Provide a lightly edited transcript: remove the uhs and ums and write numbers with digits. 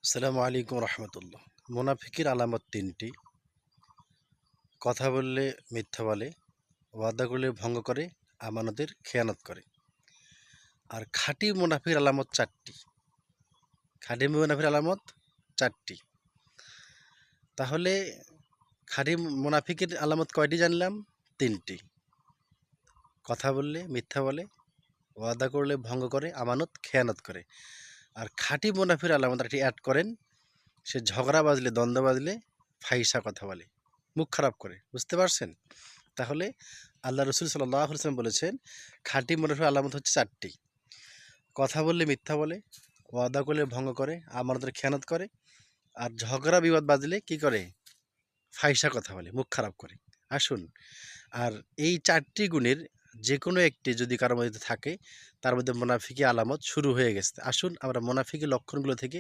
আসসালামু আলাইকুম রহমতুল্লাহ। মুনাফিকের আলামত তিনটি: কথা বললে মিথ্যা বলে, ওয়াদা করলে ভঙ্গ করে, আমানতের খেয়ানত করে। আর খাঁটি মুনাফির আলামত চারটি। খাঁটি মুনাফির আলামত চারটি। তাহলে খাঁটি মুনাফিকের আলামত কয়টি জানলাম? তিনটি: কথা বললে মিথ্যা বলে, ওয়াদা করলে ভঙ্গ করে, আমানত খেয়ানত করে। আর খাঁটি মুনাফির আলামত একটি অ্যাড করেন: সে ঝগড়া বাজলে, দ্বন্দ্ব বাজলে ফাহিশা কথা বলে, মুখ খারাপ করে। বুঝতে পারছেন? তাহলে আল্লাহ রসুল সাল্লাল্লাহু আলাইহি ওয়াসাল্লাম বলেছেন খাঁটি মুনাফিকের আলামত হচ্ছে চারটি: কথা বললে মিথ্যা বলে, ওয়াদা করলে ভঙ্গ করে, আমানতের খেয়ানত করে, আর ঝগড়া বিবাদ বাজলে কি করে? ফাহিশা কথা বলে, মুখ খারাপ করে। আসুন, আর এই চারটি গুণের যে কোনো একটি যদি কারোর মধ্যে থাকে, তার মধ্যে মুনাফিকি আলামত শুরু হয়ে গেছে। আসুন আমরা মুনাফিকি লক্ষণগুলো থেকে